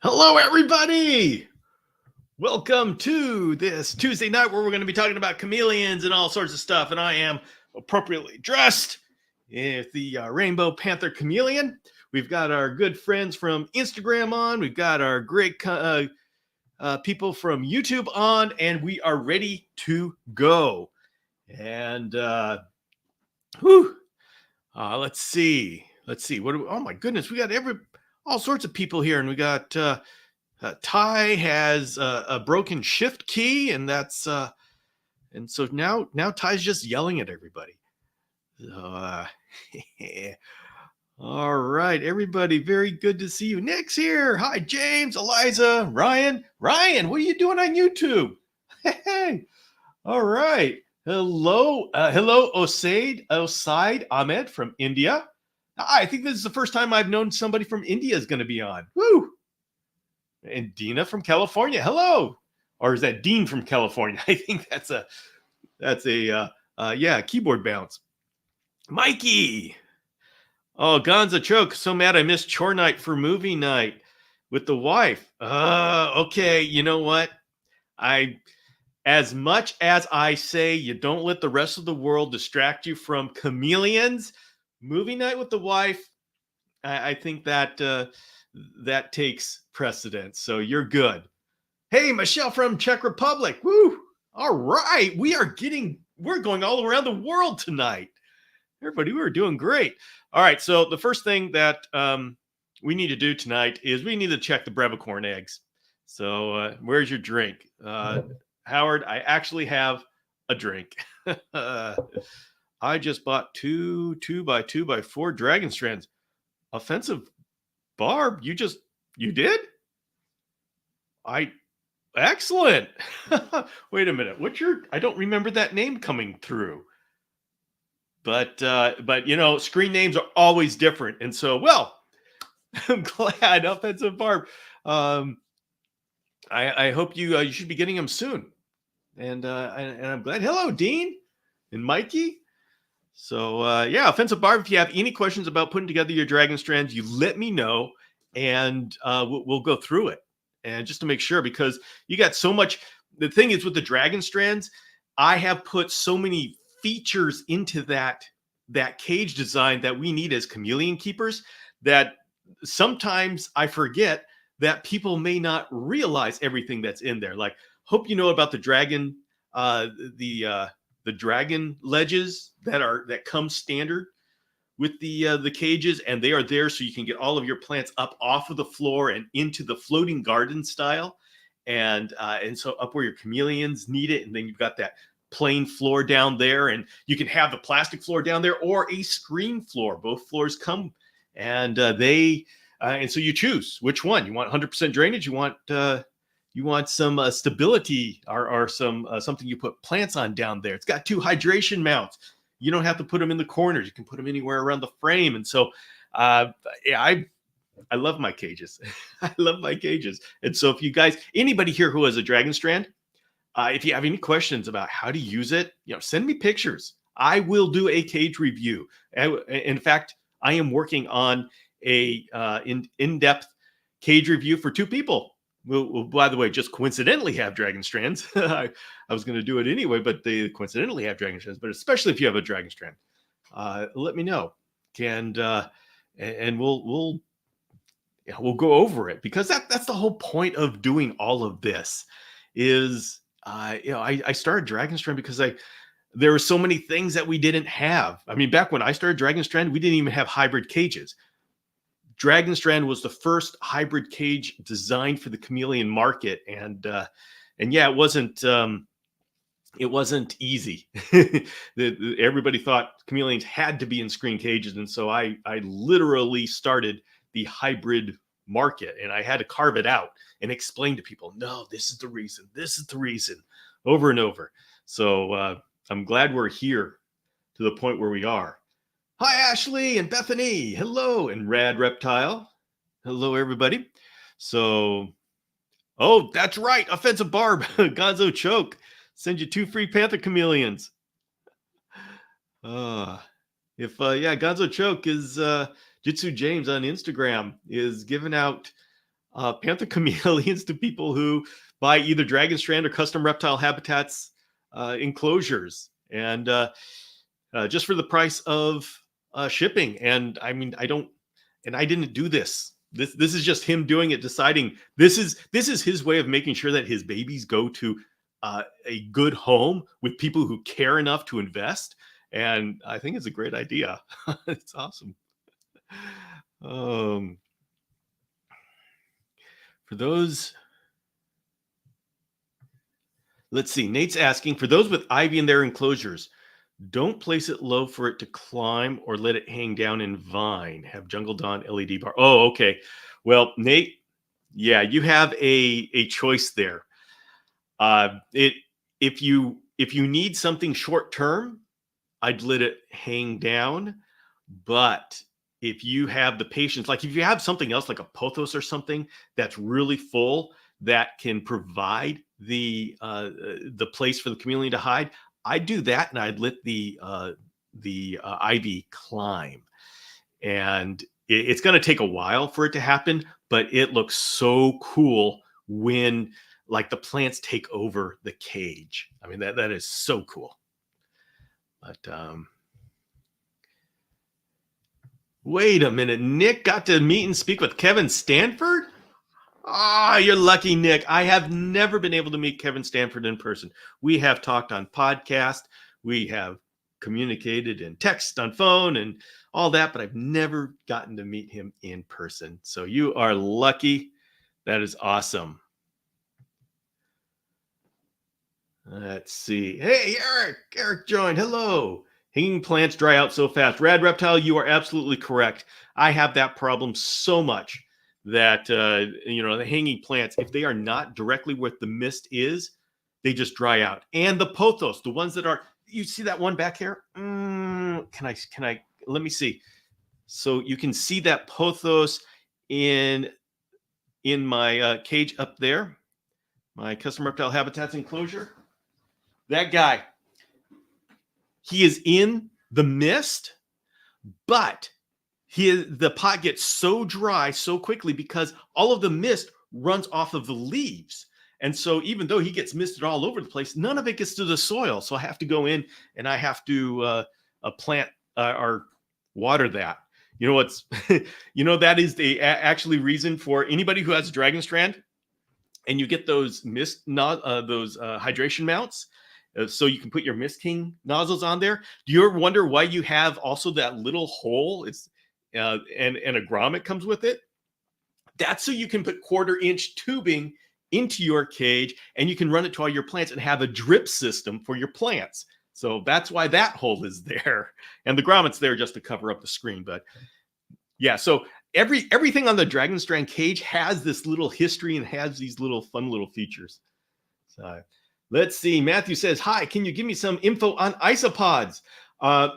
Hello, everybody. Welcome to this Tuesday night where we're going to be talking about chameleons and all sorts of stuff. And I am appropriately dressed with the Rainbow Panther chameleon. We've got our good friends from Instagram on. We've got our great people from YouTube on, and we are ready to go. And whew, let's see. What? Oh my goodness, we got all sorts of people here, and we got. Ty has a broken shift key, and and so now Ty's just yelling at everybody. So, all right, everybody, very good to see you. Nick's here. Hi, James, Eliza, Ryan. Ryan, what are you doing on YouTube? Hey, all right. Hello, Osaid Ahmed from India. I think this is the first time I've known somebody from India is going to be on. Woo! And Dina from California. Hello. Or is that Dean from California? I think that's a keyboard bounce. Mikey. Oh, Gonza Choke. So mad I missed chore night for movie night with the wife. Okay. You know what? As much as I say you don't let the rest of the world distract you from chameleons, movie night with the wife, I think that takes precedence. So you're good. Hey, Michelle from Czech Republic. Woo! All right, we're going all around the world tonight. Everybody, we were doing great. All right, so the first thing that we need to do tonight is we need to check the Brevicorn eggs. So where's your drink? Howard, I actually have a drink. I just bought two 2x2x4 dragon strands. Offensive Barb, you did? Excellent. Wait a minute. I don't remember that name coming through. But screen names are always different. And so, well, I'm glad. Offensive Barb. I hope you should be getting them soon. And I'm glad. Hello, Dean and Mikey. So Offensive Barb, if you have any questions about putting together your dragon strands, you let me know, and we'll go through it. And just to make sure, because you got so much. The thing is with the dragon strands, I have put so many features into that cage design that we need as chameleon keepers that sometimes I forget that people may not realize everything that's in there. Like, hope you know about the dragon, the dragon ledges that come standard with the cages, and they are there so you can get all of your plants up off of the floor and into the floating garden style, and so up where your chameleons need it, and then you've got that plain floor down there, and you can have the plastic floor down there or a screen floor. Both floors come, and and so you choose which one you want. 100% drainage. You want some stability or some something you put plants on down there. It's got 2 hydration mounts. You don't have to put them in the corners. You can put them anywhere around the frame. And so I love my cages. I love my cages. And so if you guys, anybody here who has a dragon strand, if you have any questions about how to use it, send me pictures. I will do a cage review. In fact, I am working on a in-depth cage review for 2 people. We'll, by the way, just coincidentally have dragon strands. I was going to do it anyway, but they coincidentally have dragon strands. But especially if you have a dragon strand, let me know, and we'll go over it, because that's the whole point of doing all of this. Is I started dragon strand because there were so many things that we didn't have. I mean, back when I started dragon strand, we didn't even have hybrid cages. Dragon Strand was the first hybrid cage designed for the chameleon market, and it wasn't easy. Everybody thought chameleons had to be in screen cages, and so I literally started the hybrid market, and I had to carve it out and explain to people, no, this is the reason, over and over. So I'm glad we're here to the point where we are. Hi, Ashley and Bethany. Hello, and Rad Reptile. Hello, everybody. So, oh, that's right. Offensive Barb, Gonzo Choke. Send you 2 free Panther chameleons. Gonzo Choke is Jitsu James on Instagram is giving out panther chameleons to people who buy either dragon strand or custom reptile habitats enclosures, and just for the price of shipping. And I mean, I didn't do this. This is just him doing it, deciding this is his way of making sure that his babies go to a good home with people who care enough to invest. And I think it's a great idea. It's awesome. For those, let's see. Nate's asking, for those with ivy in their enclosures, don't place it low for it to climb or let it hang down in vine. Have Jungle Dawn LED bar. Oh, okay. Well, Nate, yeah, you have a choice there. If you need something short term, I'd let it hang down. But if you have the patience, like if you have something else like a pothos or something that's really full that can provide the place for the chameleon to hide, I'd do that, and I'd let the ivy climb. And it's going to take a while for it to happen, but it looks so cool when like the plants take over the cage. I mean, that is so cool. But wait a minute, Nick got to meet and speak with Kevin Stanford? Ah, you're lucky, Nick. I have never been able to meet Kevin Stanford in person. We have talked on podcast. We have communicated in text, on phone, and all that, but I've never gotten to meet him in person. So you are lucky. That is awesome. Let's see. Hey, Eric. Eric joined. Hello. Hanging plants dry out so fast. Rad Reptile, you are absolutely correct. I have that problem so much that the hanging plants, if they are not directly where the mist is, they just dry out. And the pothos, the ones that are, you see that one back here? Can I let me see. So you can see that pothos in my cage up there, my custom reptile habitats enclosure. That guy, he is in the mist, but the pot gets so dry so quickly because all of the mist runs off of the leaves. And so even though he gets misted all over the place, none of it gets to the soil. So I have to go in and I have to plant or water that. You know what's, that is the actually reason for anybody who has a dragon strand and you get those hydration mounts. So you can put your Mist King nozzles on there. Do you ever wonder why you have also that little hole? It's and a grommet comes with it. That's so you can put 1/4-inch tubing into your cage and you can run it to all your plants and have a drip system for your plants. So that's why that hole is there. And the grommet's there just to cover up the screen. But yeah, so everything on the Dragon Strand cage has this little history and has these little fun little features. So let's see. Matthew says, hi, can you give me some info on isopods?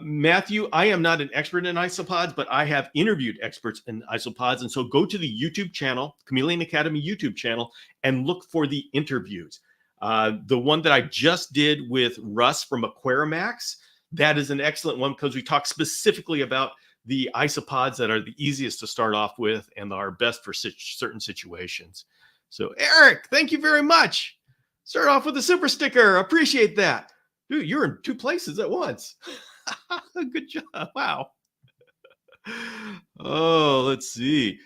Matthew, I am not an expert in isopods, but I have interviewed experts in isopods. And so go to the YouTube channel, Chameleon Academy YouTube channel, and look for the interviews. The one that I just did with Russ from Aquarimax, that is an excellent one because we talk specifically about the isopods that are the easiest to start off with and are best for certain situations. So Eric, thank you very much. Start off with a super sticker. Appreciate that. Dude, you're in 2 places at once. Good job. Wow. Oh, let's see.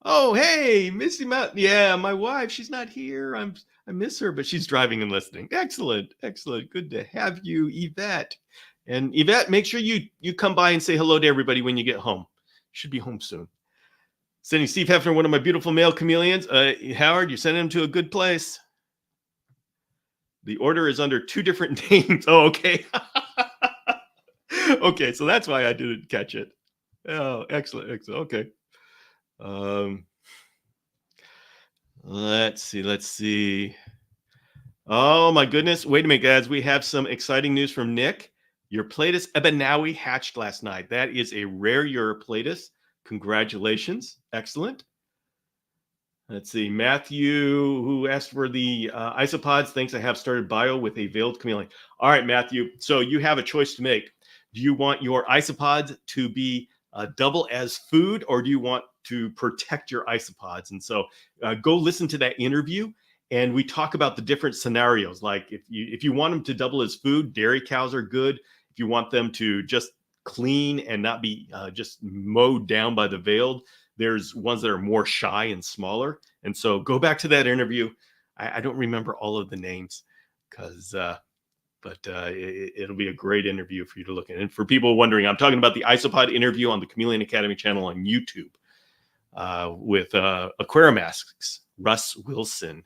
Oh, hey, Missy Mountain. Yeah, my wife, she's not here. I miss her, but she's driving and listening. Excellent. Excellent. Good to have you, Yvette. And Yvette, make sure you come by and say hello to everybody when you get home. You should be home soon. Sending Steve Hefner, one of my beautiful male chameleons. Howard, you're sending him to a good place. The order is under 2 different names. Oh, okay. Okay, so that's why I didn't catch it. Oh, excellent, excellent. Okay. Let's see. Oh my goodness. Wait a minute, guys. We have some exciting news from Nick. Your Platus Ebenawi hatched last night. That is a rare Europlatus. Congratulations. Excellent. Let's see. Matthew, who asked for the isopods, thinks I have started bio with a veiled chameleon. All right, Matthew. So you have a choice to make. Do you want your isopods to be double as food, or do you want to protect your isopods. And so go listen to that interview. And we talk about the different scenarios. Like if you want them to double as food, dairy cows are good. If you want them to just clean and not be just mowed down by the veiled, there's ones that are more shy and smaller. And so go back to that interview. I don't remember all of the names because it'll be a great interview for you to look at. And for people wondering, I'm talking about the Isopod interview on the Chameleon Academy channel on YouTube with Aquarimasks, Russ Wilson.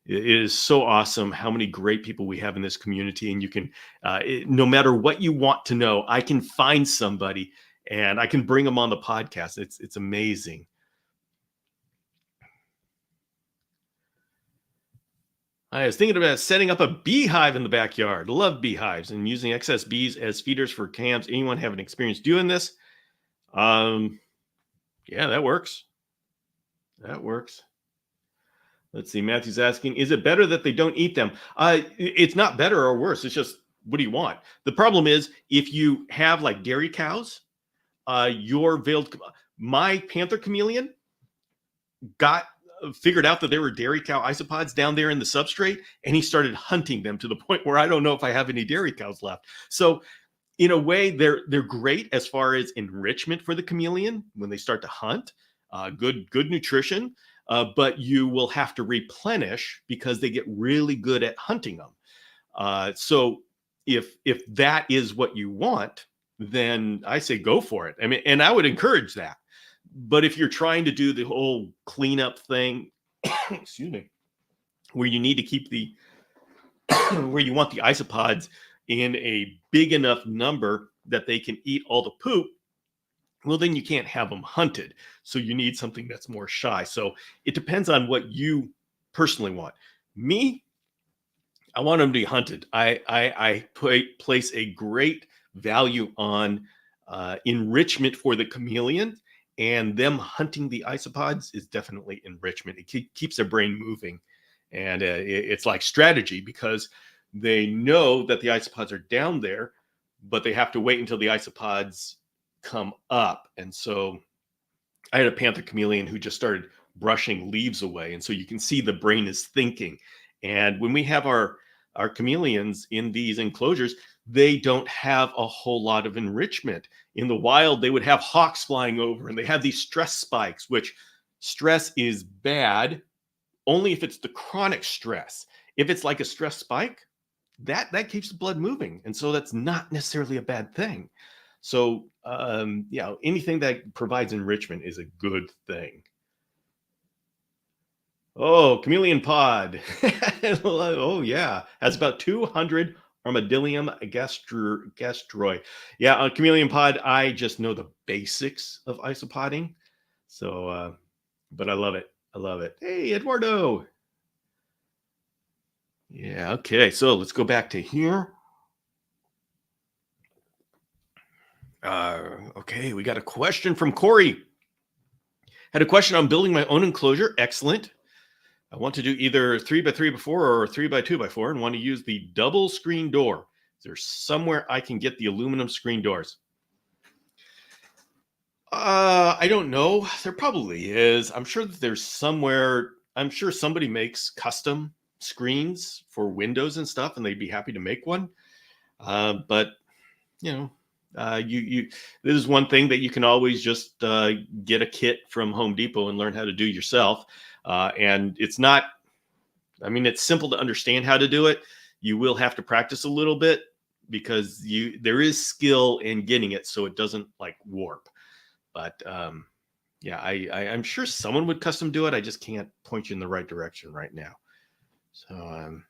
It is so awesome how many great people we have in this community. And you can, no matter what you want to know, I can find somebody and I can bring them on the podcast. It's amazing. I was thinking about setting up a beehive in the backyard. Love beehives and using excess bees as feeders for cams. Anyone have an experience doing this? Yeah, that works. That works. Let's see. Matthew's asking, is it better that they don't eat them? It's not better or worse. It's just, what do you want? The problem is if you have like dairy cows, my panther chameleon figured out that there were dairy cow isopods down there in the substrate, and he started hunting them to the point where I don't know if I have any dairy cows left. So in a way, they're great as far as enrichment for the chameleon when they start to hunt. Good nutrition, but you will have to replenish because they get really good at hunting them. So if that is what you want, then I say go for it. I mean, and I would encourage that. But if you're trying to do the whole cleanup thing, excuse me, where you need to keep where you want the isopods in a big enough number that they can eat all the poop, well, then you can't have them hunted. So you need something that's more shy. So it depends on what you personally want. Me, I want them to be hunted. I place a great value on enrichment for the chameleon. And them hunting the isopods is definitely enrichment. It keeps their brain moving. And it's like strategy because they know that the isopods are down there, but they have to wait until the isopods come up. And so I had a panther chameleon who just started brushing leaves away. And so you can see the brain is thinking. And when we have our chameleons in these enclosures, they don't have a whole lot of enrichment. In the wild, they would have hawks flying over and they have these stress spikes, which stress is bad only if it's the chronic stress. If it's like a stress spike, that keeps the blood moving. And so that's not necessarily a bad thing. So, anything that provides enrichment is a good thing. Oh, chameleon pod. Oh, yeah. Has about 200 Armadillium gastroi. Yeah, on chameleon pod, I just know the basics of isopoding. So, but I love it. I love it. Hey, Eduardo. Yeah, okay. So let's go back to here. Okay, we got a question from Corey. Had a question on building my own enclosure. Excellent. I want to do either 3x3x4 or 3x2x4 and want to use the double screen door. Is there somewhere I can get the aluminum screen doors? I don't know. There probably is. I'm sure that there's somewhere. I'm sure somebody makes custom screens for windows and stuff, and they'd be happy to make one. But this is one thing that you can always just get a kit from Home Depot and learn how to do yourself. And it's not, it's simple to understand how to do it. You will have to practice a little bit because there is skill in getting it so it doesn't like warp. But I'm sure someone would custom do it. I just can't point you in the right direction right now. So,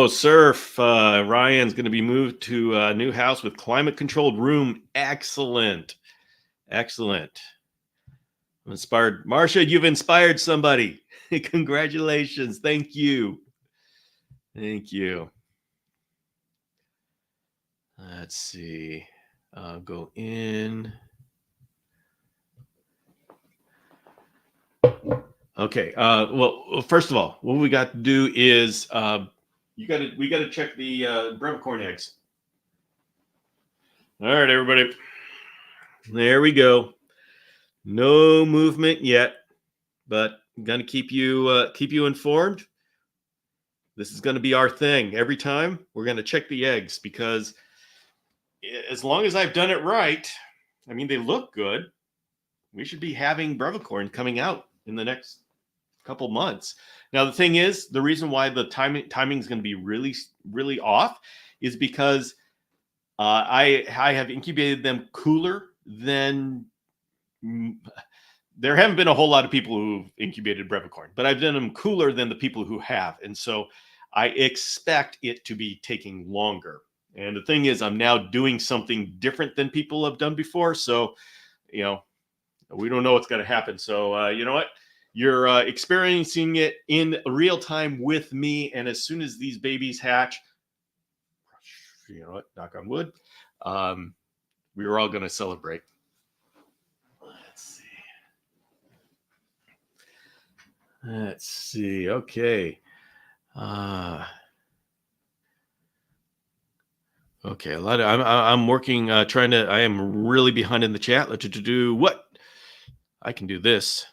Surf, Ryan's going to be moved to a new house with climate-controlled room. Excellent. Excellent. I'm inspired. Marcia, you've inspired somebody. Congratulations. Thank you. Thank you. Let's see. I'll go in. Okay. Well, first of all, what we got to do is we got to check the Brevicorn eggs. All right, everybody. There we go. No movement yet, but I'm gonna keep you informed. This is gonna be our thing. Every time we're gonna check the eggs because as long as I've done it right, I mean they look good. We should be having Brevicorn coming out in the next couple months. Now the thing is, the reason why the timing is going to be really off is because I have incubated them cooler than there haven't been a whole lot of people who've incubated Brevicorn, but I've done them cooler than the people who have, and so I expect it to be taking longer. And the thing is, I'm now doing something different than people have done before, so you know we don't know what's going to happen. So you know what? You're experiencing it in real time with me, and as soon as these babies hatch, you know what? Knock on wood. We were all going to celebrate. Let's see. Let's see. Okay. Okay. I'm working. Trying to. I am really behind in the chat. Let's do what? I can do this.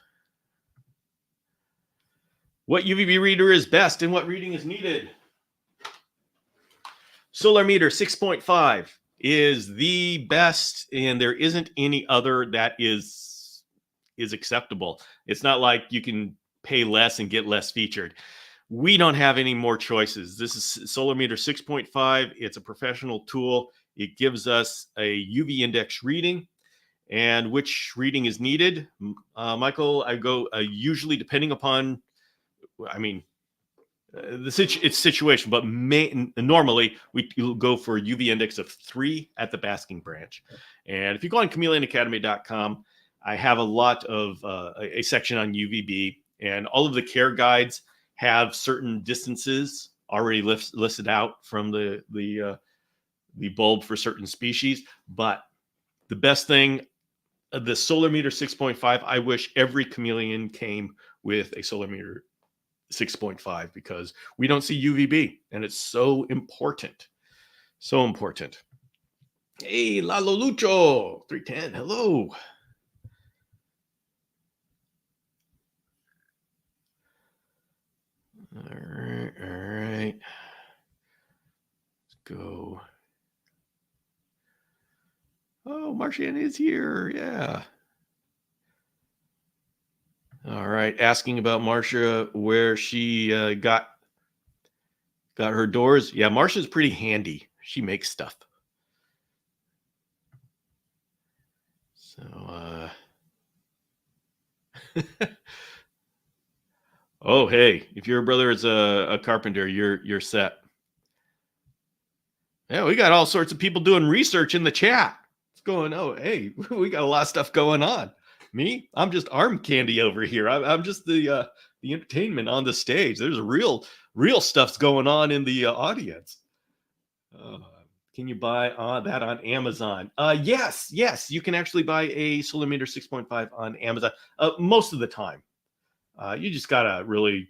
What UVB reader is best and what reading is needed? Solar meter 6.5 is the best, and there isn't any other that is acceptable. It's not like you can pay less and get less featured. We don't have any more choices. This is Solar Meter 6.5. It's a professional tool. It gives us a UV index reading and which reading is needed. Michael, I go usually depending upon, I mean, it's situation, but normally we go for a UV index of 3 at the basking branch. And if you go on chameleonacademy.com, I have a lot of a section on UVB, and all of the care guides have certain distances already listed out from the bulb for certain species. But the best thing, the Solar Meter 6.5, I wish every chameleon came with a Solar Meter 6.5 because we don't see UVB, and it's so important. So important. Hey, Lalo Lucho, 310. Hello. All right. Let's go. Oh, Martian is here. Yeah. All right. Asking about Marcia, where she got her doors. Yeah, Marcia's pretty handy. She makes stuff. So, oh, hey, if your brother is a carpenter, you're set. Yeah, we got all sorts of people doing research in the chat. What's going on? Oh, hey, we got a lot of stuff going on. Me, I'm just arm candy over here. I'm just the entertainment on the stage. There's real stuff's going on in the audience. Can you buy that on Amazon? Yes, you can actually buy a Solar Meter 6.5 on Amazon most of the time. You just gotta really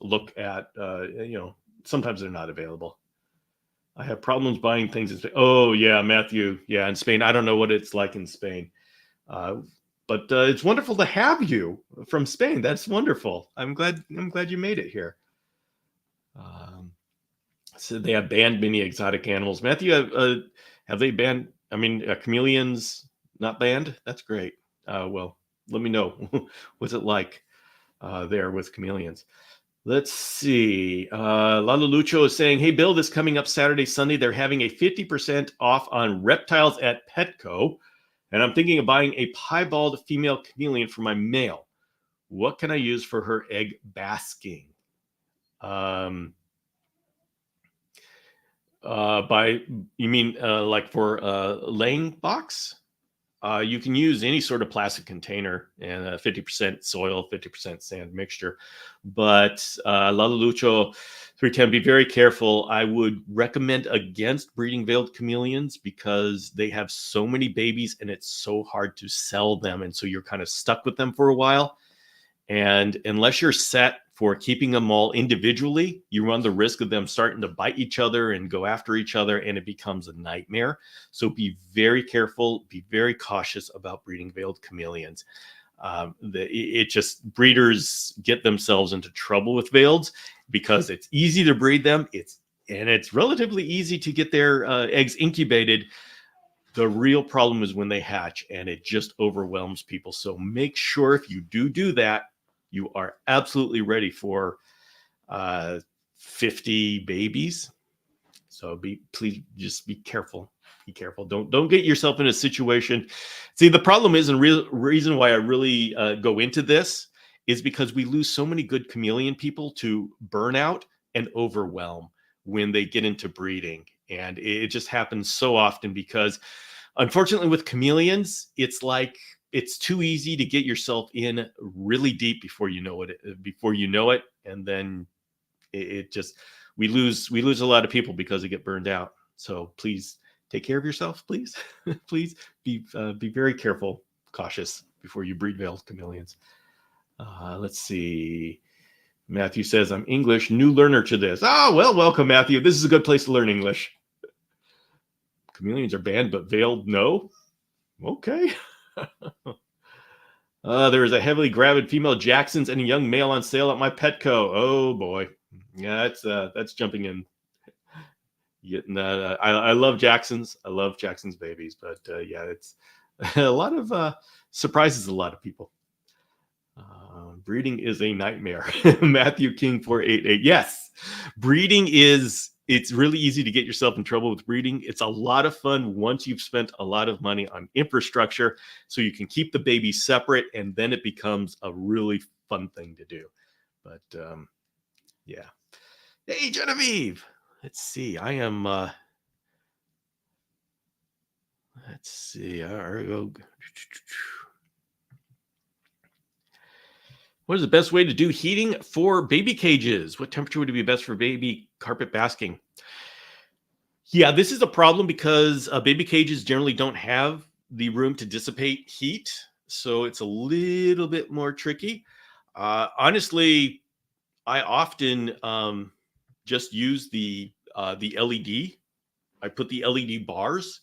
look at, sometimes they're not available. I have problems buying things in Spain. Oh yeah, Matthew. Yeah, in Spain. I don't know what it's like in Spain, but it's wonderful to have you from Spain. That's wonderful. I'm glad you made it here. So they have banned many exotic animals. Matthew, have they banned? I mean, chameleons not banned? That's great. Well, let me know. What's it like there with chameleons? Let's see. Lalo Lucho is saying, hey, Bill, this coming up Saturday, Sunday, they're having a 50% off on reptiles at Petco. And I'm thinking of buying a piebald female chameleon for my male. What can I use for her egg basking? You mean like for laying box? You can use any sort of plastic container and 50% soil, 50% sand mixture. But Lalo Lucho 310, be very careful. I would recommend against breeding veiled chameleons because they have so many babies and it's so hard to sell them. And so you're kind of stuck with them for a while. And unless you're set for keeping them all individually, you run the risk of them starting to bite each other and go after each other, and it becomes a nightmare. So be very careful, be very cautious about breeding veiled chameleons. Breeders get themselves into trouble with veileds because it's easy to breed them. It's relatively easy to get their eggs incubated. The real problem is when they hatch, and it just overwhelms people. So make sure if you do that, you are absolutely ready for 50 babies. So please just be careful. Be careful. Don't get yourself in a situation. See, the problem is, and reason why I really go into this is because we lose so many good chameleon people to burnout and overwhelm when they get into breeding. And it just happens so often because, unfortunately, with chameleons, it's like it's too easy to get yourself in really deep before you know it, and then we lose a lot of people because they get burned out. So please take care of yourself, please. Please be very careful, cautious before you breed veiled chameleons. Let's see. Matthew says, I'm English, new learner to this. Well, welcome, Matthew. This is a good place to learn English. Chameleons are banned, but veiled, no? Okay. There is a heavily gravid female Jackson's and a young male on sale at my Petco. Oh boy, yeah, that's jumping in. I love Jackson's. I love Jackson's babies, but yeah, it's a lot of surprises a lot of people. Breeding is a nightmare. Matthew King 488. Yes, breeding it's really easy to get yourself in trouble with breeding. It's a lot of fun once you've spent a lot of money on infrastructure, so you can keep the babies separate, and then it becomes a really fun thing to do. But yeah. Hey, Genevieve. Let's see. I am. Let's see. What is the best way to do heating for baby cages? What temperature would be best for baby carpet basking? Yeah, this is a problem because baby cages generally don't have the room to dissipate heat. So it's a little bit more tricky. Honestly, I often just use the LED. I put the LED bars,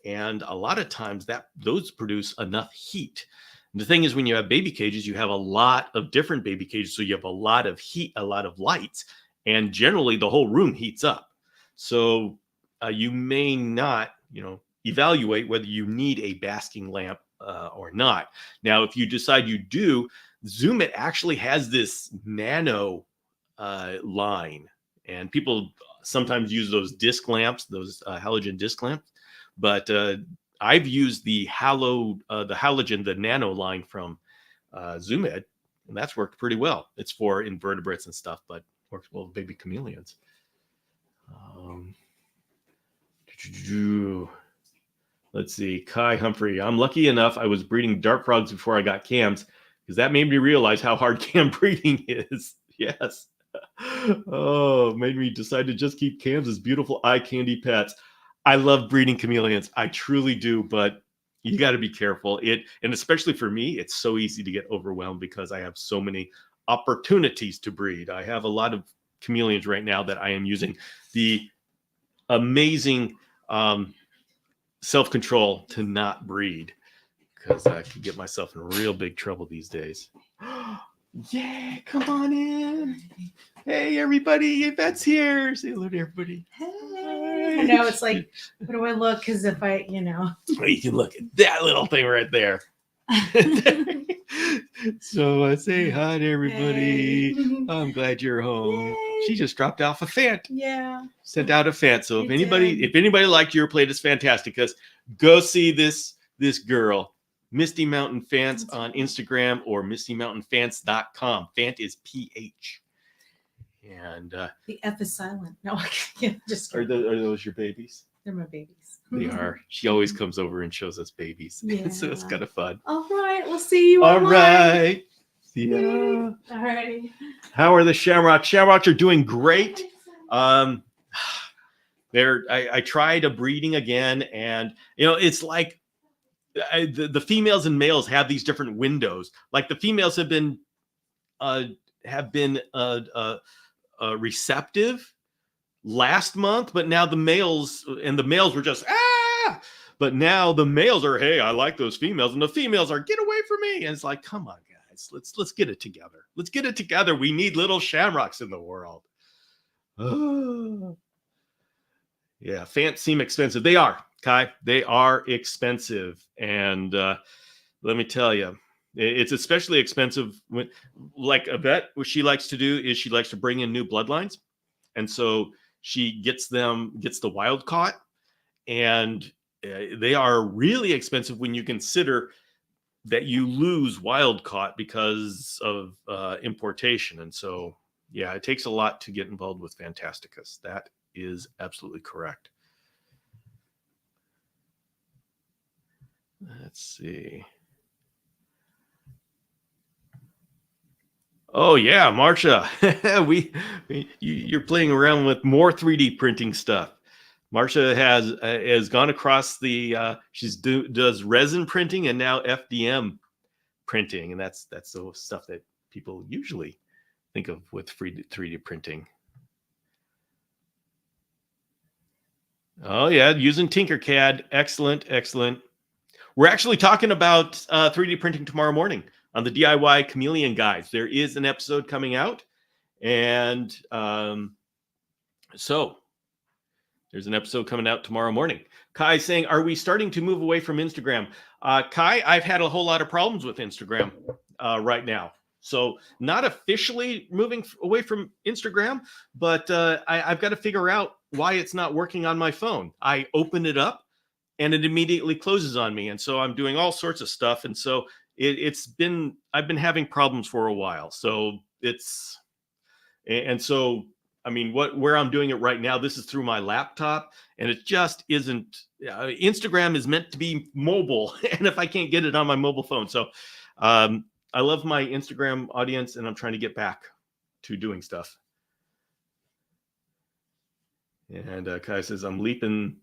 and a lot of times those produce enough heat. And the thing is, when you have baby cages, you have a lot of different baby cages, so you have a lot of heat, a lot of lights, and generally the whole room heats up. So you may not, evaluate whether you need a basking lamp or not. Now, if you decide you do, Zoom actually has this nano line, and people sometimes use those disc lamps, those halogen disc lamps, but I've used the halogen, the nano line from ZoomEd, and that's worked pretty well. It's for invertebrates and stuff, but works well with baby chameleons. Let's see. Kai Humphrey. I'm lucky enough I was breeding dart frogs before I got cams, because that made me realize how hard cam breeding is. Yes. Oh, made me decide to just keep cams as beautiful eye candy pets. I love breeding chameleons. I truly do, but you got to be careful. And especially for me, it's so easy to get overwhelmed because I have so many opportunities to breed. I have a lot of chameleons right now that I am using the amazing self-control to not breed, because I can get myself in real big trouble these days. Yeah, come on in. Hey, everybody, Yvette's here. Say hello to everybody. Hey. I know, it's like, where do I look? Because if I, You can look at that little thing right there. So say hi to everybody. Hey. I'm glad you're home. Yay. She just dropped off a Fant. Yeah. Sent out a Fant. So if anybody liked your plate, it's fantastic, because go see this girl, Misty Mountain Fants, on Instagram or mistymountainfants.com. Fant is PH. And the F is silent. No, I can't. Just are those your babies? They're my babies. They are. She always comes over and shows us babies. Yeah. So it's kind of fun. All right. We'll see you all online. Right. See ya. All right. How are the shamrocks? Shamrocks are doing great. I tried a breeding again, and it's like the females and males have these different windows. Like the females have been have been receptive last month, but now the males were just but now the males are, hey, I like those females, and the females are, get away from me. And it's like, come on, guys, let's get it together. Let's get it together. We need little shamrocks in the world. Yeah, fans seem expensive. They are, Kai. They are expensive, and let me tell you, it's especially expensive when, like Yvette, what she likes to do is she likes to bring in new bloodlines, and so she gets the wild caught, and they are really expensive when you consider that you lose wild caught because of importation. And so, yeah, it takes a lot to get involved with Fantasticus. That is absolutely correct. Let's see. Oh yeah, Marcia, you're playing around with more 3D printing stuff. Marcia has gone across the does resin printing and now FDM printing, and that's the stuff that people usually think of with 3D printing. Oh yeah, using Tinkercad. Excellent. We're actually talking about 3D printing tomorrow morning on the DIY Chameleon Guides. There is an episode coming out, and so there's an episode coming out tomorrow morning. Kai saying, are we starting to move away from Instagram? Kai, I've had a whole lot of problems with Instagram right now. So not officially moving away from Instagram, but I've got to figure out why it's not working on my phone. I open it up and it immediately closes on me. And so I'm doing all sorts of stuff. And so I've been having problems for a while. So I mean, where I'm doing it right now, this is through my laptop, and it just isn't. Instagram is meant to be mobile, and if I can't get it on my mobile phone, so I love my Instagram audience, and I'm trying to get back to doing stuff. And Kai says, I'm leaping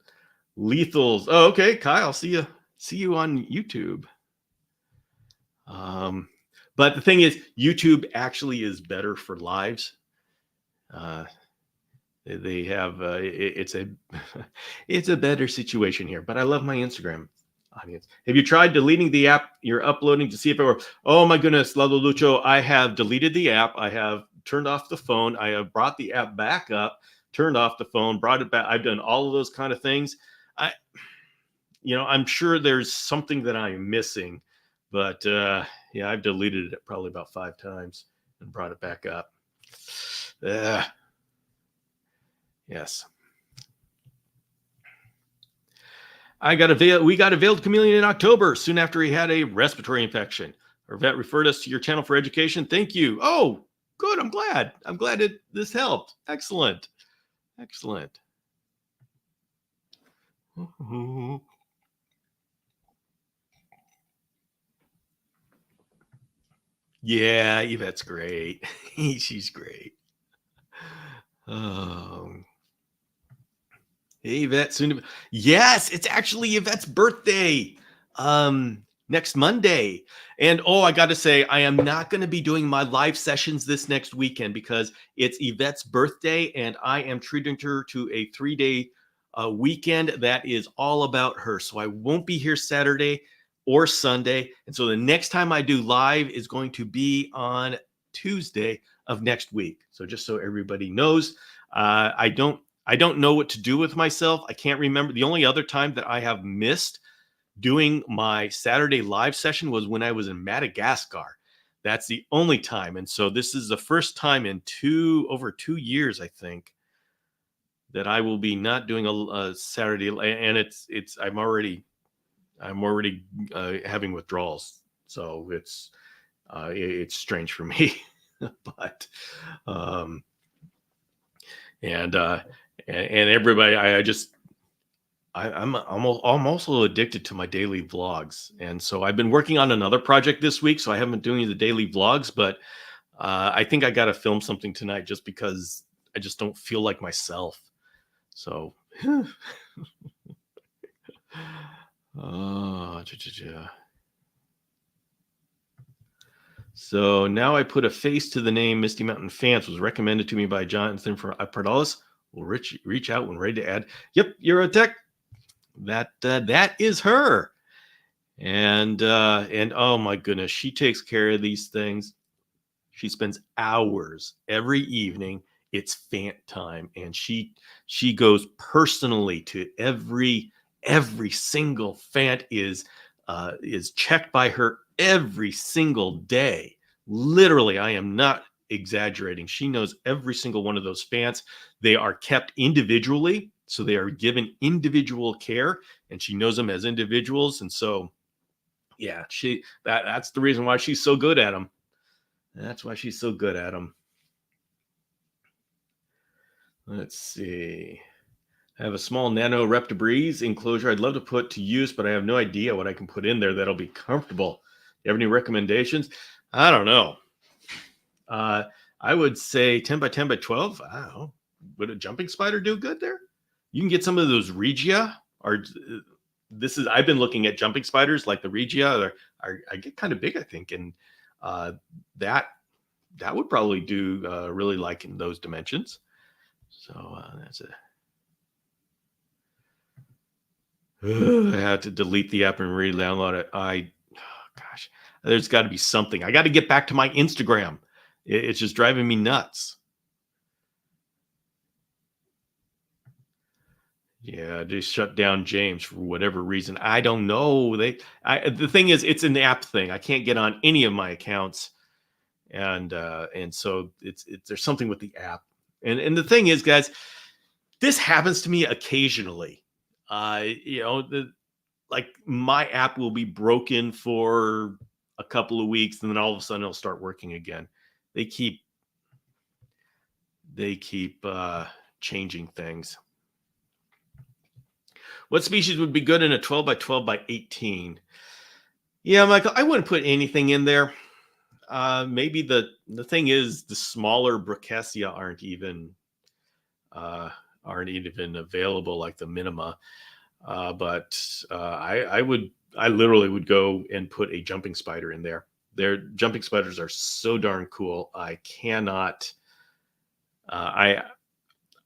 lethals. Oh, okay, Kai, I'll see you on YouTube. But the thing is, YouTube actually is better for lives. They have it's a better situation here, but I love my Instagram audience. Have you tried deleting the app you're uploading to see if it works? Oh my goodness, Lalo Lucho, I have deleted the app. I have turned off the phone. I have brought the app back up, turned off the phone, brought it back. I've done all of those kind of things. I'm sure there's something that I'm missing, but yeah, I've deleted it probably about 5 times and brought it back up. Yes. We got a veiled chameleon in October, soon after he had a respiratory infection. Our vet referred us to your channel for education. Thank you. Oh, good. I'm glad this helped. Excellent. Yeah, Yvette's great. She's great. Hey, Yvette, yes, it's actually Yvette's birthday next Monday. And I got to say, I am not going to be doing my live sessions this next weekend because it's Yvette's birthday, and I am treating her to a 3-day weekend that is all about her. So I won't be here Saturday or Sunday. And so the next time I do live is going to be on Tuesday of next week. So just so everybody knows, I don't know what to do with myself. I can't remember. The only other time that I have missed doing my Saturday live session was when I was in Madagascar. That's the only time. And so this is the first time in over 2 years, I think, that I will be not doing a Saturday. And I'm already having withdrawals. So it's strange for me, but, and everybody, I'm also addicted to my daily vlogs. And so I've been working on another project this week, so I haven't been doing the daily vlogs, but I think I got to film something tonight just because I just don't feel like myself. So, So now I put a face to the name Misty Mountain Fans. Was recommended to me by Jonathan from Pardalis. Will reach out when ready to add. Yep, Eurotech. That is her. And oh my goodness, she takes care of these things. She spends hours every evening. It's Fant time, and she goes personally to every single Fant is checked by her every single day. Literally, I am not exaggerating. She knows every single one of those Fants. They are kept individually, so they are given individual care, and she knows them as individuals. And so, yeah, that's the reason why she's so good at them. That's why she's so good at them. Let's see. I have a small nano reptibreeze enclosure I'd love to put to use, but I have no idea what I can put in there that'll be comfortable. You have any recommendations? I don't know. I would say 10 by 10 by 12. I don't know. Would a jumping spider do good there? You can get some of those Regia. I've been looking at jumping spiders like the Regia. I get kind of big, I think, and that would probably do really like in those dimensions. So that's it. I had to delete the app and re-download it. Gosh, there's got to be something. I got to get back to my Instagram. It's just driving me nuts. Yeah, just shut down James for whatever reason. I don't know. The thing is, it's an app thing. I can't get on any of my accounts, and so there's something with the app. And the thing is, guys, this happens to me occasionally. Like my app will be broken for a couple of weeks, and then all of a sudden it'll start working again. They keep changing things. What species would be good in a 12 by 12 by 18? Yeah, Michael, I wouldn't put anything in there. Maybe the thing is the smaller Brachysia aren't even available like the minima. But I literally would go and put a jumping spider in there. Their jumping spiders are so darn cool. I cannot. I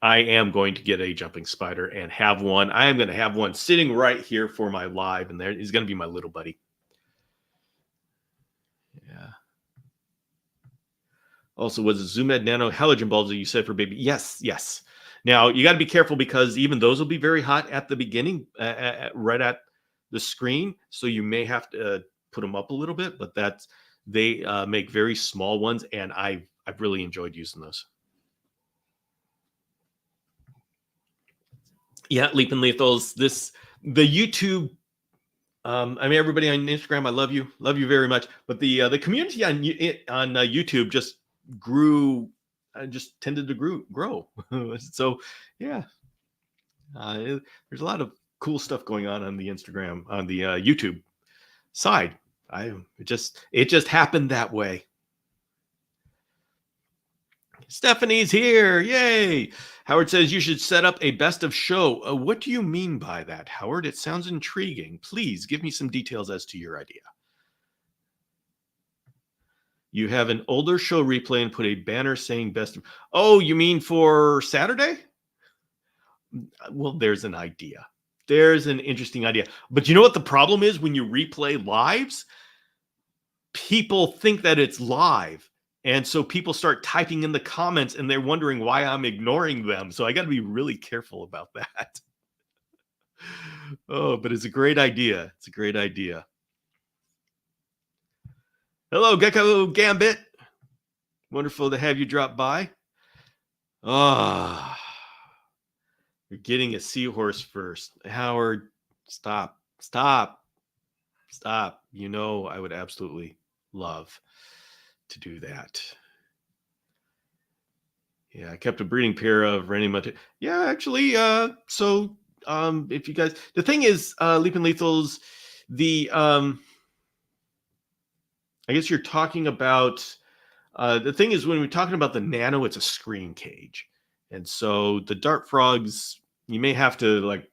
am going to get a jumping spider and have one. I am going to have one sitting right here for my live, and there he's going to be my little buddy. Yeah. Also, was it Zoomed Nano halogen bulbs that you said for baby? Yes. Now, you got to be careful because even those will be very hot at the beginning, right at the screen. So you may have to put them up a little bit, but they make very small ones, and I've really enjoyed using those. Yeah, Leaping Lethals. The YouTube. Everybody on Instagram, I love you very much. But the community on YouTube just grew. Just tended to grow. So yeah, there's a lot of cool stuff going on the Instagram, on the YouTube side. It just happened that way. Stephanie's here. Yay. Howard says you should set up a best of show. What do you mean by that, Howard? It sounds intriguing. Please give me some details as to your idea. You have an older show replay and put a banner saying best of. Oh, you mean for Saturday? Well, there's an idea. There's an interesting idea. But you know what the problem is when you replay lives? People think that it's live. And so people start typing in the comments and they're wondering why I'm ignoring them. So I got to be really careful about that. Oh, but it's a great idea. It's a great idea. Hello, Gecko Gambit. Wonderful to have you drop by. Ah, you're getting a seahorse first. Howard, stop. You know, I would absolutely love to do that. Yeah, I kept a breeding pair of Rennie. Yeah, actually, so if you guys, the thing is, Leaping Lethals, I guess you're talking about, the thing is when we're talking about the nano, it's a screen cage. And so the dart frogs, you may have to like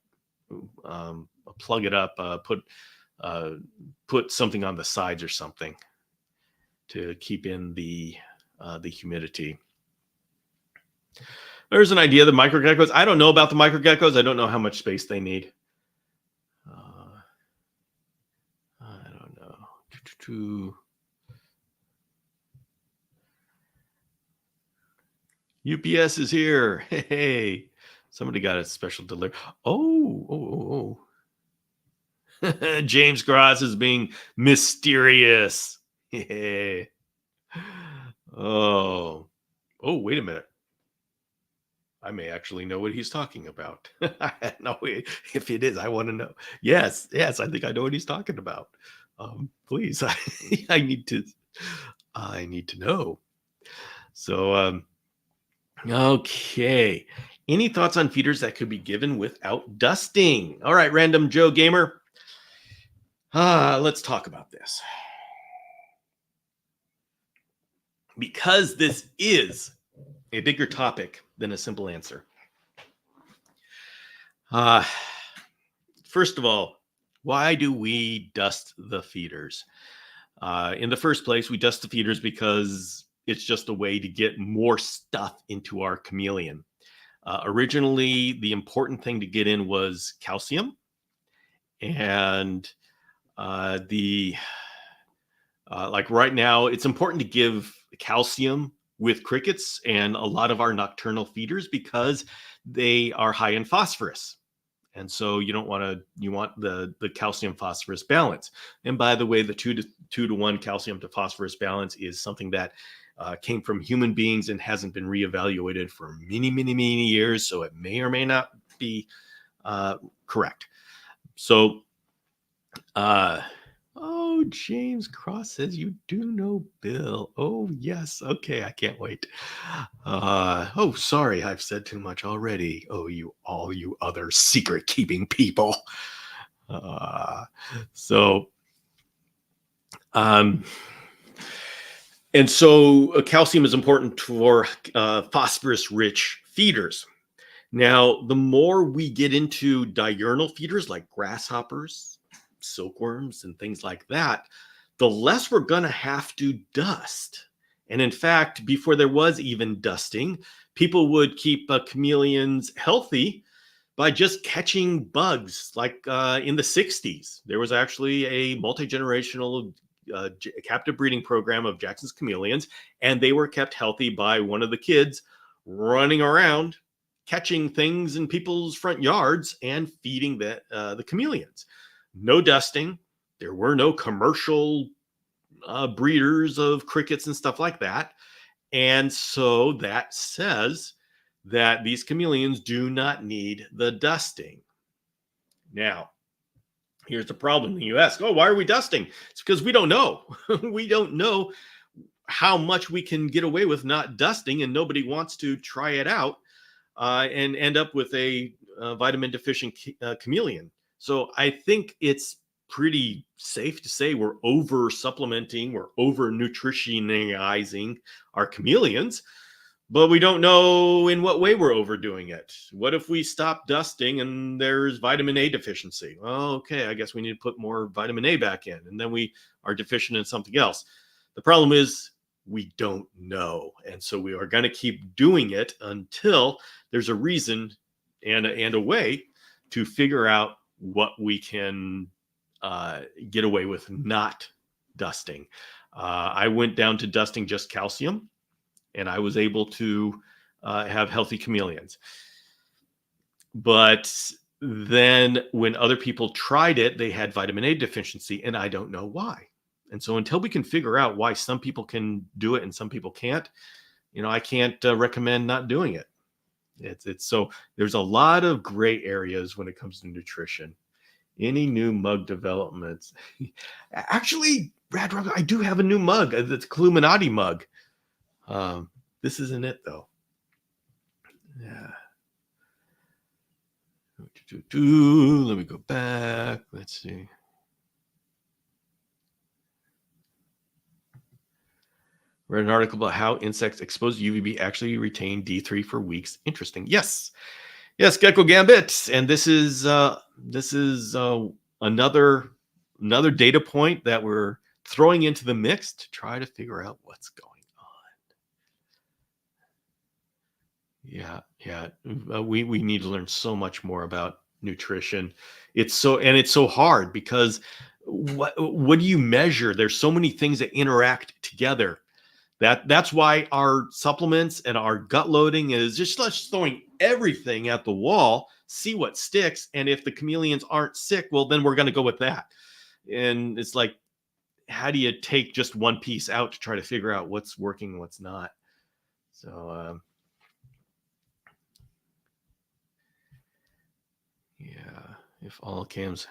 plug it up, put something on the sides or something to keep in the humidity. There's an idea, the microgeckos. I don't know about the microgeckos. I don't know how much space they need. I don't know. UPS is here. Hey, somebody got a special delivery. Oh. James Gross is being mysterious. Hey. Oh, wait a minute. I may actually know what he's talking about. No, if it is, I want to know. Yes, I think I know what he's talking about. Please, I need to know. So, okay. Any thoughts on feeders that could be given without dusting? All right, Random Joe Gamer. Let's talk about this. Because this is a bigger topic than a simple answer. First of all, why do we dust the feeders? In the first place, we dust the feeders because it's just a way to get more stuff into our chameleon. Originally, the important thing to get in was calcium, and like right now, it's important to give calcium with crickets and a lot of our nocturnal feeders because they are high in phosphorus. And so you want the calcium phosphorus balance. And by the way, the 2 to 1 calcium to phosphorus balance is something that came from human beings and hasn't been reevaluated for many, many, many years. So it may or may not be correct. So, James Cross says you do know Bill. Oh, yes. Okay, I can't wait. Sorry, I've said too much already. Oh, all you other secret keeping people. And so calcium is important for phosphorus-rich feeders. Now, the more we get into diurnal feeders like grasshoppers, silkworms, and things like that, the less we're going to have to dust. And in fact, before there was even dusting, people would keep chameleons healthy by just catching bugs. Like in the 60s, there was actually a multi-generational captive breeding program of Jackson's chameleons, and they were kept healthy by one of the kids running around catching things in people's front yards and feeding the chameleons. No dusting. There were no commercial breeders of crickets and stuff like that. And so that says that these chameleons do not need the dusting. Now, here's the problem. You ask, why are we dusting? It's because we don't know. We don't know how much we can get away with not dusting, and nobody wants to try it out and end up with a vitamin deficient chameleon. So I think it's pretty safe to say we're over supplementing, we're over nutritionizing our chameleons, but we don't know in what way we're overdoing it. What if we stop dusting and there's vitamin A deficiency? Well, okay, I guess we need to put more vitamin A back in, and then we are deficient in something else. The problem is we don't know. And so we are going to keep doing it until there's a reason and a way to figure out what we can get away with not dusting. I went down to dusting just calcium, and I was able to have healthy chameleons. But then when other people tried it, they had vitamin A deficiency, and I don't know why. And so until we can figure out why some people can do it and some people can't, I can't recommend not doing it. It's so there's a lot of gray areas when it comes to nutrition. Any new mug developments? Actually, Brad, I do have a new mug. It's a Illuminati mug. This isn't it though. Yeah. Let me go back. Let's see. Read an article about how insects exposed to UVB actually retain D3 for weeks. Interesting. Yes, Gecko Gambit, and this is another data point that we're throwing into the mix to try to figure out what's going on. Yeah. We need to learn so much more about nutrition. It's so hard because what do you measure? There's so many things that interact together. That's why our supplements and our gut loading is just throwing everything at the wall, see what sticks. And if the chameleons aren't sick, well, then we're going to go with that. And it's like, how do you take just one piece out to try to figure out what's working and what's not? So, yeah, if all cams.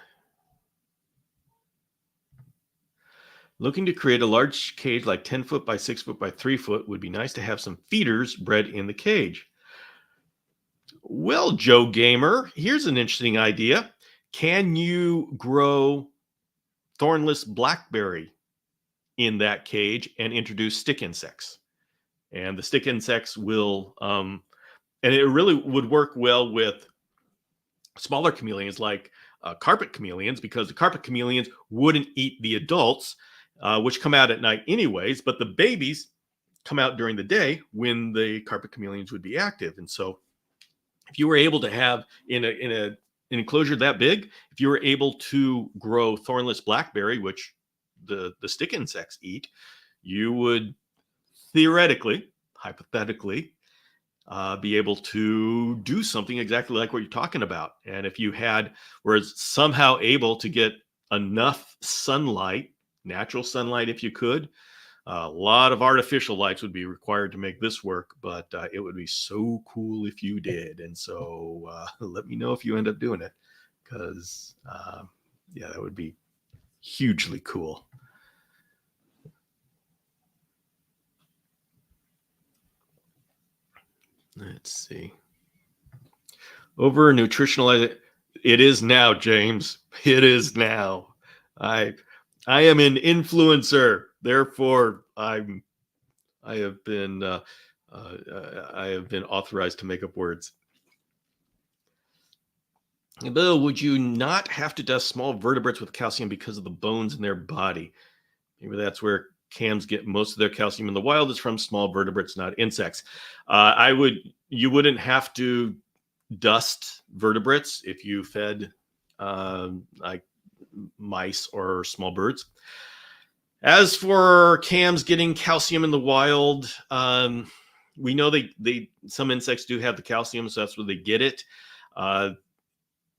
Looking to create a large cage like 10 foot by 6 foot by 3 foot would be nice to have some feeders bred in the cage. Well, Joe Gamer, here's an interesting idea. Can you grow thornless blackberry in that cage and introduce stick insects? And the stick insects will, and it really would work well with smaller chameleons like carpet chameleons, because the carpet chameleons wouldn't eat the adults, which come out at night anyways, but the babies come out during the day when the carpet chameleons would be active. And so if you were able to have in an enclosure that big, if you were able to grow thornless blackberry, which the stick insects eat, you would theoretically, hypothetically, be able to do something exactly like what you're talking about. And if you were somehow able to get enough sunlight, natural sunlight, if you could, a lot of artificial lights would be required to make this work, but it would be so cool if you did. And so let me know if you end up doing it, because yeah, that would be hugely cool. Let's see. Over nutritional, it is now, James. It is now. I am an influencer, therefore I have been authorized to make up words. Bill, would you not have to dust small vertebrates with calcium because of the bones in their body? Maybe that's where cams get most of their calcium in the wild, is from small vertebrates, not insects. You wouldn't have to dust vertebrates if you fed like mice or small birds. As for cams getting calcium in the wild, we know some insects do have the calcium, so that's where they get it.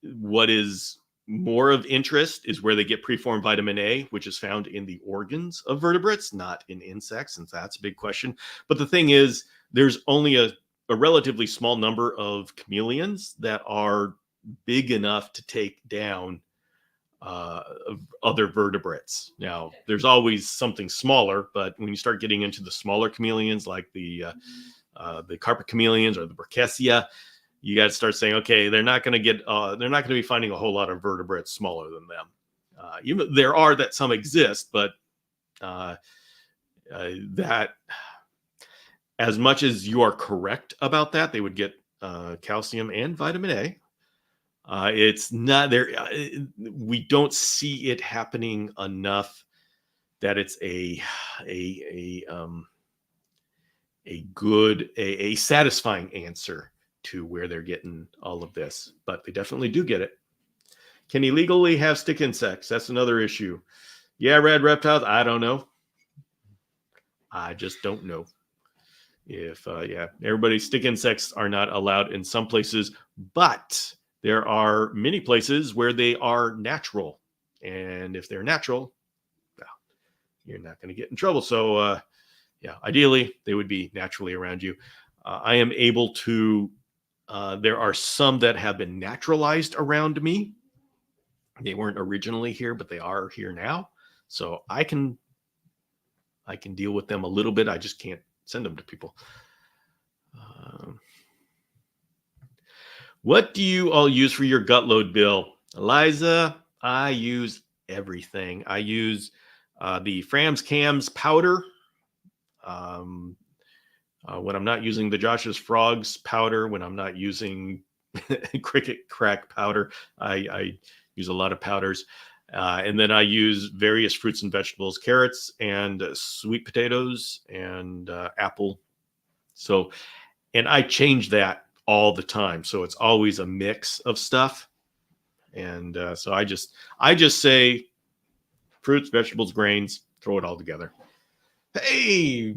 What is more of interest is where they get preformed vitamin A, which is found in the organs of vertebrates, not in insects, and that's a big question. But the thing is, there's only a relatively small number of chameleons that are big enough to take down other vertebrates. Now, there's always something smaller, but when you start getting into the smaller chameleons, like the carpet chameleons or the Berkessia, you got to start saying, okay, they're not going to be finding a whole lot of vertebrates smaller than them. There are that some exist, but that, as much as you are correct about that, they would get calcium and vitamin A. It's not there. We don't see it happening enough that it's a good, satisfying answer to where they're getting all of this, but they definitely do get it. Can you legally have stick insects? That's another issue. Yeah, red reptiles. I don't know. I just don't know. If stick insects are not allowed in some places, but there are many places where they are natural, and if they're natural, well, you're not going to get in trouble. So, ideally they would be naturally around you. I am able to. There are some that have been naturalized around me. They weren't originally here, but they are here now. So I can deal with them a little bit. I just can't send them to people. What do you all use for your gut load, Bill? Eliza, I use everything. I use the Frams Cams powder. When I'm not using the Josh's Frogs powder, when I'm not using Cricket Crack powder, I use a lot of powders. And then I use various fruits and vegetables, carrots and sweet potatoes and apple. So, and I change that all the time. So it's always a mix of stuff. And so I just say fruits, vegetables, grains, throw it all together. Hey,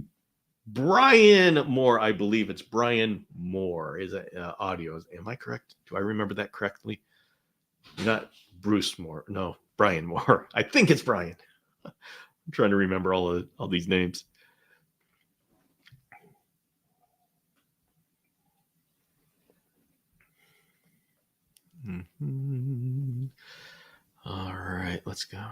Brian Moore, I believe it's Brian Moore. Is it audio? Am I correct? Do I remember that correctly? Not Bruce Moore. No, Brian Moore. I think it's Brian. I'm trying to remember all these names. Mm-hmm. All right, let's go.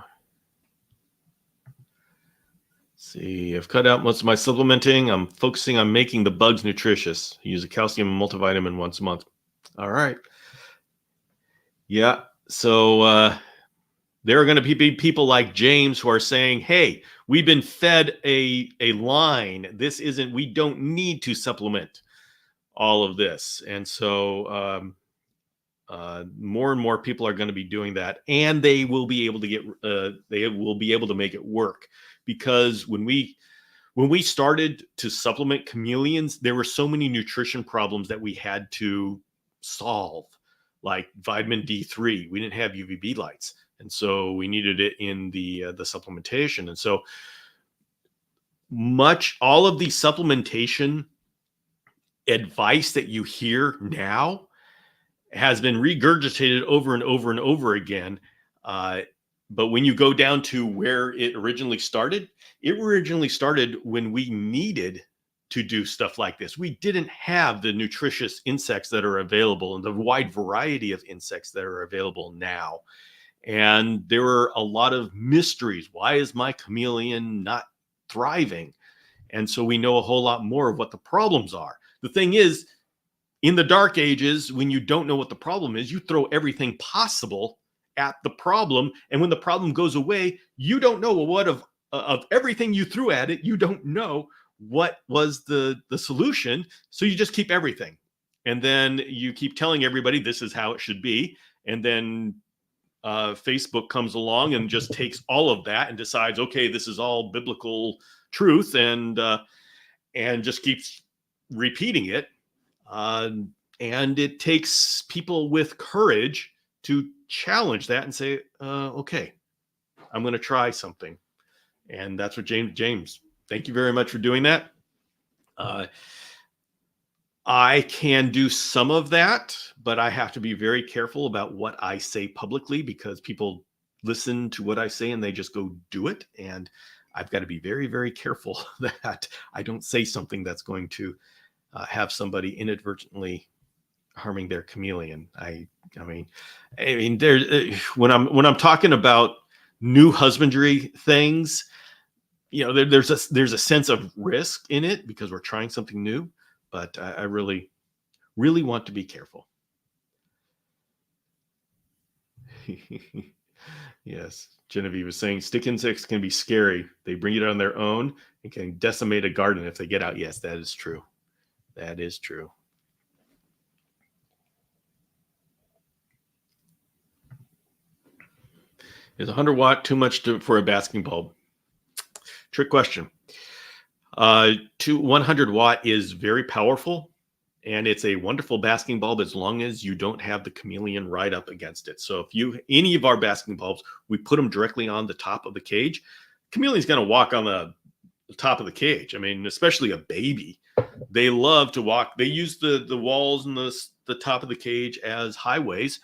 See, I've cut out most of my supplementing. I'm focusing on making the bugs nutritious. I use a calcium multivitamin once a month. All right. Yeah. So there are going to be people like James who are saying, hey, we've been fed a line. We don't need to supplement all of this. And so more and more people are going to be doing that, and they will be able to make it work, because when we started to supplement chameleons, there were so many nutrition problems that we had to solve, like vitamin D3. We didn't have UVB lights, and so we needed it in the supplementation. And so all of the supplementation advice that you hear now has been regurgitated over and over and over again. But when you go down to where it originally started when we needed to do stuff like this. We didn't have the nutritious insects that are available and the wide variety of insects that are available now. And there were a lot of mysteries. Why is my chameleon not thriving? And so we know a whole lot more of what the problems are. The thing is, in the dark ages, when you don't know what the problem is, you throw everything possible at the problem. And when the problem goes away, you don't know what of everything you threw at it, you don't know what was the solution. So you just keep everything. And then you keep telling everybody this is how it should be. And then Facebook comes along and just takes all of that and decides, okay, this is all biblical truth, and just keeps repeating it. And it takes people with courage to challenge that and say, okay, I'm going to try something. And that's what James, thank you very much for doing that. I can do some of that, but I have to be very careful about what I say publicly, because people listen to what I say and they just go do it. And I've got to be very, very careful that I don't say something that's going to have somebody inadvertently harming their chameleon. I mean, there when I'm talking about new husbandry things, there's a sense of risk in it because we're trying something new, but I really, really want to be careful. Yes, Genevieve was saying stick insects can be scary. They bring it on their own and can decimate a garden if they get out. Yes, that is true. That is true. Is 100 watt too much for a basking bulb? Trick question. 100 watt is very powerful, and it's a wonderful basking bulb as long as you don't have the chameleon right up against it. So if any of our basking bulbs, we put them directly on the top of the cage, chameleon's going to walk on the top of the cage. I mean, especially a baby. They love to walk. They use the walls and the top of the cage as highways.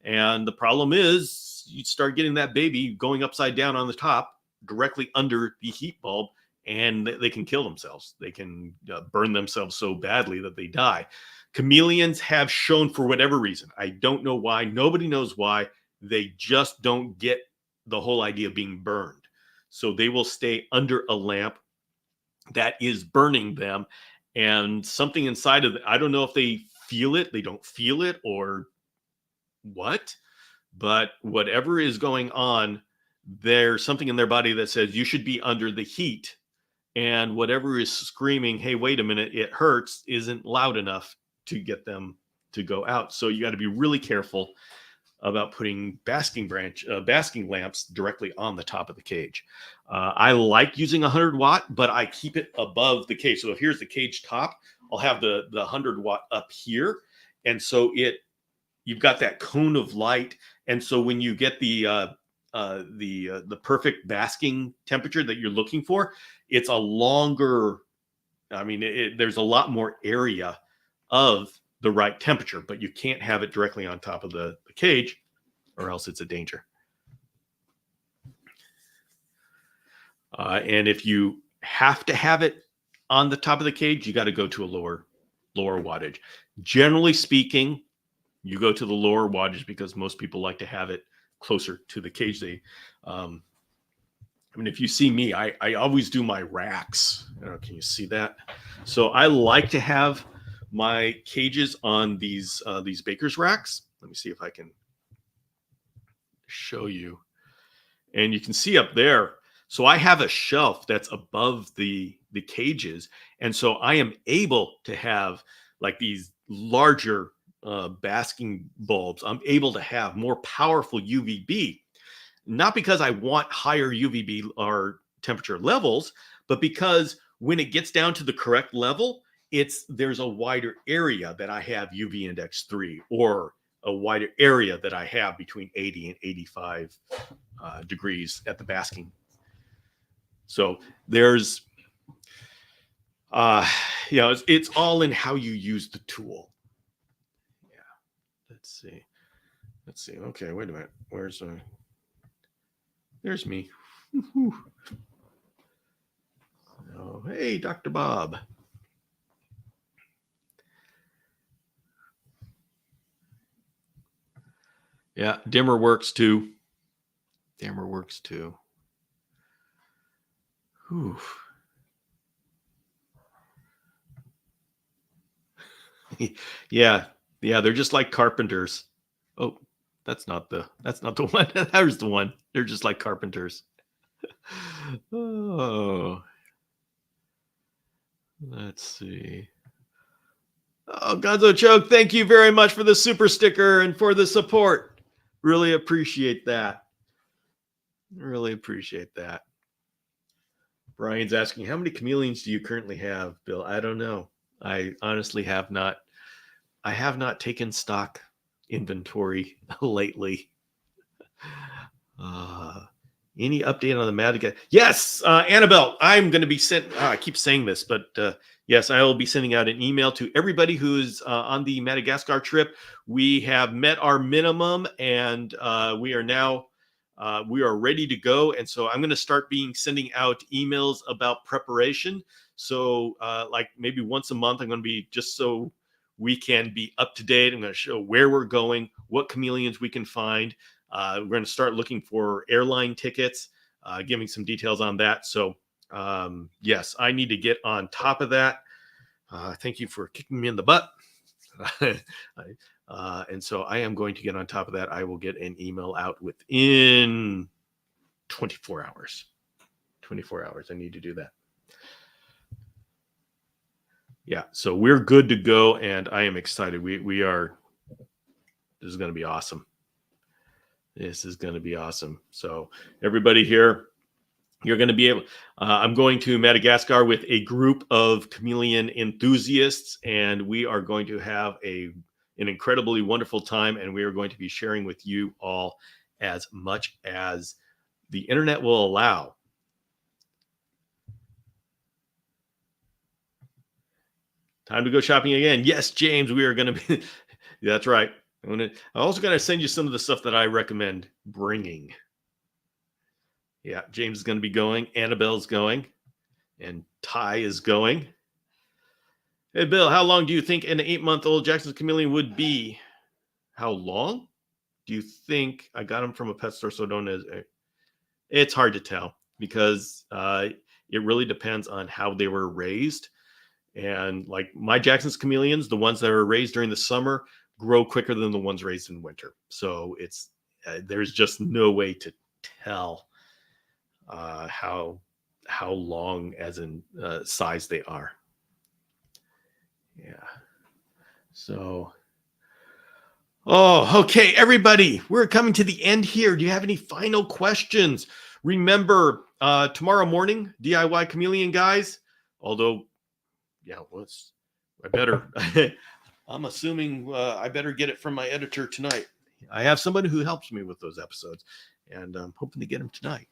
And the problem is you start getting that baby going upside down on the top directly under the heat bulb, and they can kill themselves. They can burn themselves so badly that they die. Chameleons have shown, for whatever reason, I don't know why, nobody knows why, they just don't get the whole idea of being burned. So they will stay under a lamp that is burning them, and something inside of it, I don't know if they feel it, they don't feel it, or what, but whatever is going on, there's something in their body that says you should be under the heat, and whatever is screaming, hey, wait a minute, it hurts, isn't loud enough to get them to go out. So you got to be really careful about putting basking lamps directly on the top of the cage. I like using 100 watt, but I keep it above the cage. So if here's the cage top, I'll have the 100 watt up here, and so you've got that cone of light, and so when you get the perfect basking temperature that you're looking for, it's a longer. I mean, there's a lot more area of the right temperature, but you can't have it directly on top of the cage, or else it's a danger. And if you have to have it on the top of the cage, you got to go to a lower wattage. Generally speaking, you go to the lower wattage because most people like to have it closer to the cage. I mean, if you see me, I always do my racks. Can you see that? So I like to have my cages on these baker's racks. Let me see if I can show you. And you can see up there. So I have a shelf that's above the cages, and so I am able to have like these larger basking bulbs. I'm able to have more powerful UVB, not because I want higher UVB or temperature levels, but because when it gets down to the correct level, there's a wider area that I have UV index 3, or a wider area that I have between 80 and 85 degrees at the basking. So there's, it's all in how you use the tool. Yeah. Let's see. Okay, wait a minute. There's me. Oh, hey, Dr. Bob. Yeah, dimmer works too. Whew. Yeah, they're just like carpenters. Oh, that's not the one. There's the one. They're just like carpenters. Oh, let's see. Oh, Gonzo Choke, thank you very much for the super sticker and for the support. Really appreciate that. Brian's asking, how many chameleons do you currently have, Bill? I don't know. I honestly have not. I have not taken stock inventory lately. Any update on the Madagascar? Yes, Annabelle, I'm going to be sent. I keep saying this, but yes, I will be sending out an email to everybody who's on the Madagascar trip. We have met our minimum, and we are now ready to go. And so I'm going to start sending out emails about preparation. So like maybe once a month, I'm going to be, just so we can be up to date. I'm going to show where we're going, what chameleons we can find. We're going to start looking for airline tickets, giving some details on that. So yes, I need to get on top of that. Thank you for kicking me in the butt. And so I am going to get on top of that. I will get an email out within 24 hours. 24 hours. I need to do that. Yeah, so we're good to go, and I am excited. We are. This is going to be awesome. So everybody here, you're going to be able. I'm going to Madagascar with a group of chameleon enthusiasts, and we are going to have an incredibly wonderful time, and we are going to be sharing with you all as much as the internet will allow. Time to go shopping again. Yes, James, we are going to be. That's right. I'm also going to send you some of the stuff that I recommend bringing. Yeah, James is going to be going. Annabelle's going. And Ty is going. Hey, Bill, how long do you think an 8-month-old Jackson's chameleon would be? How long? Do you think? I got him from a pet store, so it's hard to tell, because it really depends on how they were raised. And like my Jackson's chameleons, the ones that are raised during the summer grow quicker than the ones raised in winter. So there's just no way to tell how long, as in size, they are. Yeah. So Oh, okay, everybody, we're coming to the end here. Do you have any final questions? Remember, tomorrow morning, DIY Chameleon guys. Although, yeah, I better. I'm assuming I better get it from my editor tonight. I have somebody who helps me with those episodes, and I'm hoping to get them tonight.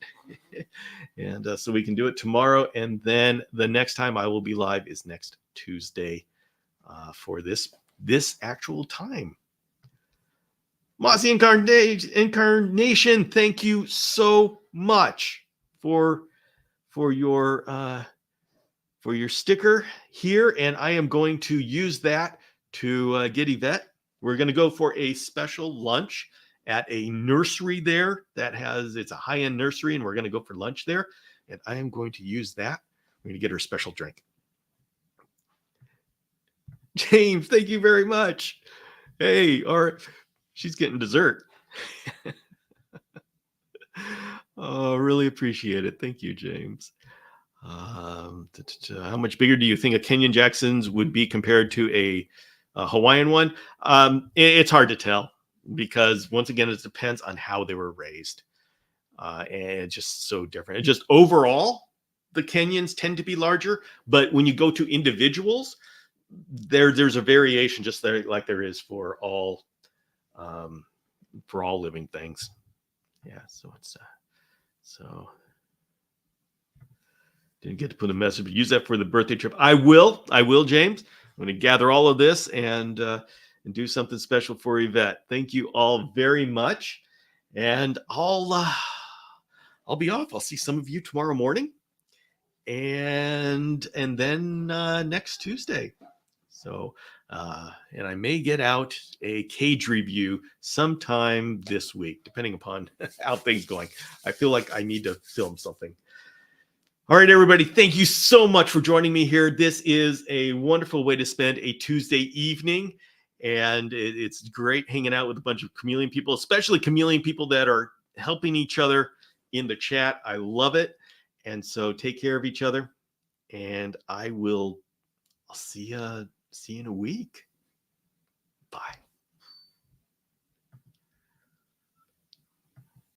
And so we can do it tomorrow, and then the next time I will be live is next Tuesday for this actual time. Mossy Incarnation, thank you so much for your sticker here, and I am going to use that to get Yvette. We're going to go for a special lunch at a nursery there it's a high-end nursery, and we're going to go for lunch there, and I am going to use that. We're going to get her a special drink. James, thank you very much. Hey, she's getting dessert. Oh, really appreciate it. Thank you, James. How much bigger do you think a Kenyan Jackson's would be compared to a Hawaiian one? It's hard to tell because, once again, it depends on how they were raised. And it's just so different. And just overall, the Kenyans tend to be larger, but when you go to individuals, there's a variation just there, like there is for all living things. Yeah, so it's didn't get to put a message, but use that for the birthday trip. I will, James. I'm going to gather all of this and do something special for Yvette. Thank you all very much, and I'll be off. I'll see some of you tomorrow morning, and then next Tuesday. So, and I may get out a cage review sometime this week, depending upon how things going. I feel like I need to film something. All right, everybody, thank you so much for joining me here. This is a wonderful way to spend a Tuesday evening, and it's great hanging out with a bunch of Chameleon people, especially Chameleon people that are helping each other in the chat. I love it. And so take care of each other, and I'll see you in a week.